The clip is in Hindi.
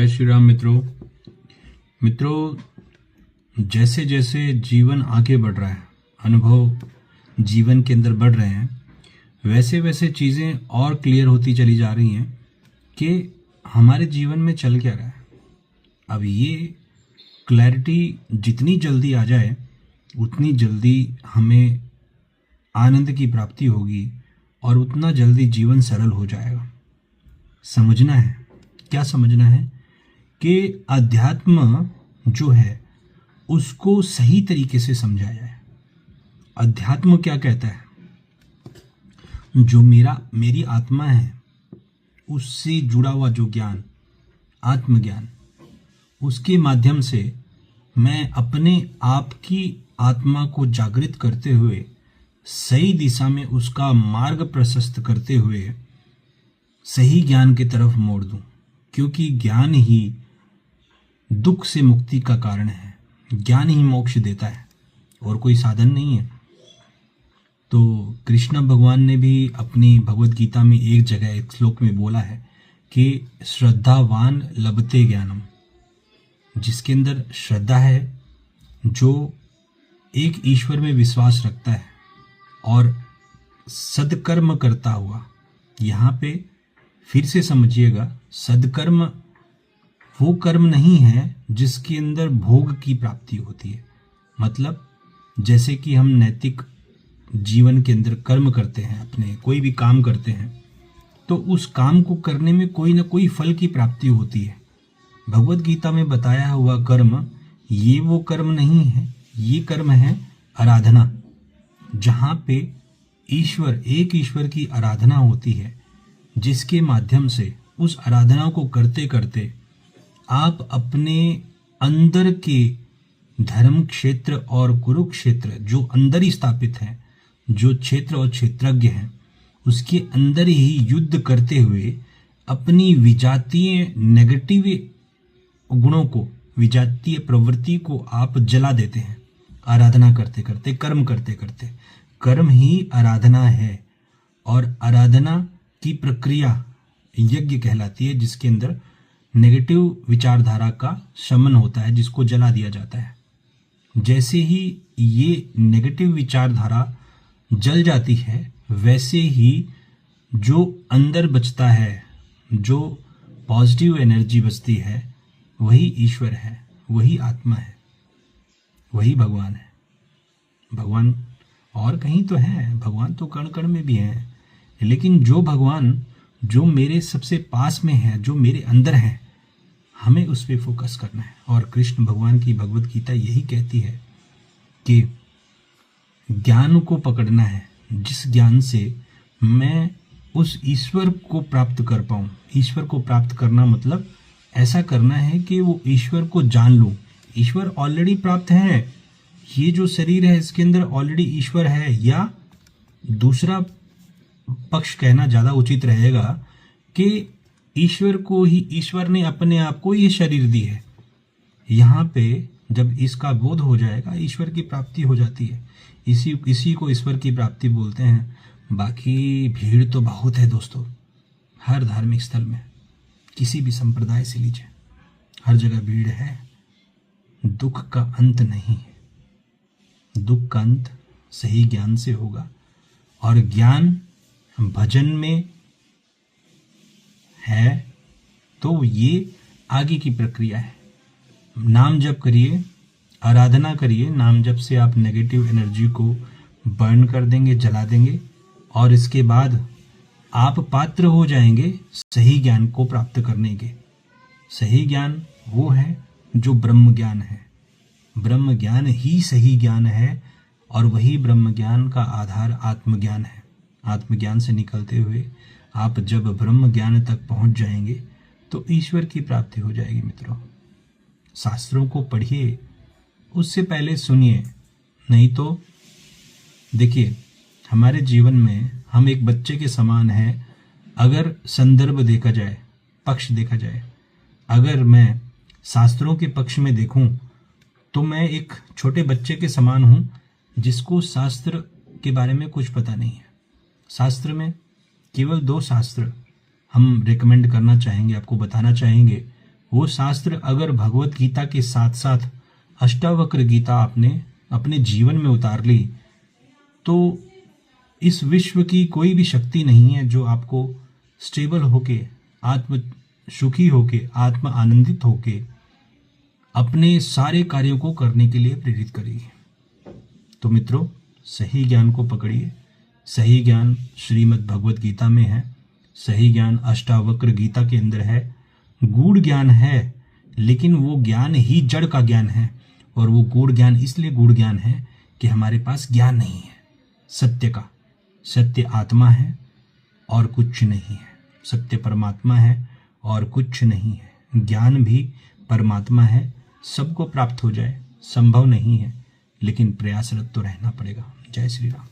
जय श्री राम मित्रों, जैसे जैसे जीवन आगे बढ़ रहा है, अनुभव जीवन के अंदर बढ़ रहे हैं, वैसे वैसे चीज़ें और क्लियर होती चली जा रही हैं कि हमारे जीवन में चल क्या रहा है। अब ये क्लैरिटी जितनी जल्दी आ जाए उतनी जल्दी हमें आनंद की प्राप्ति होगी और उतना जल्दी जीवन सरल हो जाएगा। समझना है, क्या समझना है कि अध्यात्म जो है उसको सही तरीके से समझा जाए। अध्यात्म क्या कहता है? जो मेरी आत्मा है उससे जुड़ा हुआ जो ज्ञान, आत्मज्ञान, उसके माध्यम से मैं अपने आप की आत्मा को जागृत करते हुए सही दिशा में उसका मार्ग प्रशस्त करते हुए सही ज्ञान की तरफ मोड़ दूं, क्योंकि ज्ञान ही दुख से मुक्ति का कारण है। ज्ञान ही मोक्ष देता है और कोई साधन नहीं है। तो कृष्ण भगवान ने भी अपनी भगवत गीता में एक जगह एक श्लोक में बोला है कि श्रद्धावान लभते ज्ञानम। जिसके अंदर श्रद्धा है, जो एक ईश्वर में विश्वास रखता है और सदकर्म करता हुआ, यहाँ पे फिर से समझिएगा, सदकर्म वो कर्म नहीं है जिसके अंदर भोग की प्राप्ति होती है। मतलब जैसे कि हम नैतिक जीवन के अंदर कर्म करते हैं, अपने कोई भी काम करते हैं, तो उस काम को करने में कोई ना कोई फल की प्राप्ति होती है। भगवत गीता में बताया हुआ कर्म ये वो कर्म नहीं है, ये कर्म है आराधना, जहाँ पे एक ईश्वर की आराधना होती है, जिसके माध्यम से उस आराधना को करते करते आप अपने अंदर के धर्म क्षेत्र और कुरुक्षेत्र जो अंदर ही स्थापित है, जो क्षेत्र और क्षेत्रज्ञ हैं, उसके अंदर ही युद्ध करते हुए अपनी विजातीय नेगेटिव गुणों को, विजातीय प्रवृत्ति को आप जला देते हैं। आराधना करते करते, कर्म करते करते, कर्म ही आराधना है। और आराधना की प्रक्रिया यज्ञ कहलाती है, जिसके अंदर नेगेटिव विचारधारा का शमन होता है, जिसको जला दिया जाता है। जैसे ही ये नेगेटिव विचारधारा जल जाती है, वैसे ही जो अंदर बचता है, जो पॉजिटिव एनर्जी बचती है, वही ईश्वर है, वही आत्मा है, वही भगवान है। भगवान और कहीं तो है, भगवान तो कण कण में भी है, लेकिन जो भगवान जो मेरे सबसे पास में है, जो मेरे अंदर है, हमें उस पर फोकस करना है। और कृष्ण भगवान की भगवत गीता यही कहती है कि ज्ञान को पकड़ना है, जिस ज्ञान से मैं उस ईश्वर को प्राप्त कर पाऊँ। ईश्वर को प्राप्त करना मतलब ऐसा करना है कि वो ईश्वर को जान लूँ। ईश्वर ऑलरेडी प्राप्त है, ये जो शरीर है इसके अंदर ऑलरेडी ईश्वर है, या दूसरा पक्ष कहना ज़्यादा उचित रहेगा कि ईश्वर ने अपने आप को ये शरीर दी है। यहाँ पे जब इसका बोध हो जाएगा, ईश्वर की प्राप्ति हो जाती है। इसी को ईश्वर की प्राप्ति बोलते हैं। बाकी भीड़ तो बहुत है दोस्तों, हर धार्मिक स्थल में, किसी भी संप्रदाय से लीजिए, हर जगह भीड़ है। दुख का अंत नहीं है, दुख का अंत सही ज्ञान से होगा। और ज्ञान भजन में है तो ये आगे की प्रक्रिया है। नाम जप करिए, आराधना करिए। नाम जप से आप नेगेटिव एनर्जी को बर्न कर देंगे, जला देंगे, और इसके बाद आप पात्र हो जाएंगे सही ज्ञान को प्राप्त करने के। सही ज्ञान वो है जो ब्रह्म ज्ञान है। ब्रह्म ज्ञान ही सही ज्ञान है, और वही ब्रह्म ज्ञान का आधार आत्मज्ञान है। आत्मज्ञान से निकलते हुए आप जब ब्रह्म ज्ञान तक पहुंच जाएंगे तो ईश्वर की प्राप्ति हो जाएगी। मित्रों, शास्त्रों को पढ़िए, उससे पहले सुनिए। नहीं तो देखिए, हमारे जीवन में हम एक बच्चे के समान हैं। अगर संदर्भ देखा जाए, पक्ष देखा जाए, अगर मैं शास्त्रों के पक्ष में देखूं तो मैं एक छोटे बच्चे के समान हूं, जिसको शास्त्र के बारे में कुछ पता नहीं है। शास्त्र में केवल 2 शास्त्र हम रेकमेंड करना चाहेंगे, आपको बताना चाहेंगे, वो शास्त्र अगर भगवत गीता के साथ साथ अष्टावक्र गीता आपने अपने जीवन में उतार ली तो इस विश्व की कोई भी शक्ति नहीं है जो आपको स्टेबल होके, आत्म सुखी होके, आत्म आनंदित होके अपने सारे कार्यों को करने के लिए प्रेरित करेगी। तो मित्रों, सही ज्ञान को पकड़िए। सही ज्ञान श्रीमद् भगवत गीता में है, सही ज्ञान अष्टावक्र गीता के अंदर है। गूढ़ ज्ञान है, लेकिन वो ज्ञान ही जड़ का ज्ञान है, और वो गूढ़ ज्ञान इसलिए गूढ़ ज्ञान है कि हमारे पास ज्ञान नहीं है सत्य का। सत्य आत्मा है और कुछ नहीं है, सत्य परमात्मा है और कुछ नहीं है। ज्ञान भी परमात्मा है, सबको प्राप्त हो जाए संभव नहीं है, लेकिन प्रयासरत तो रहना पड़ेगा। जय श्री राम।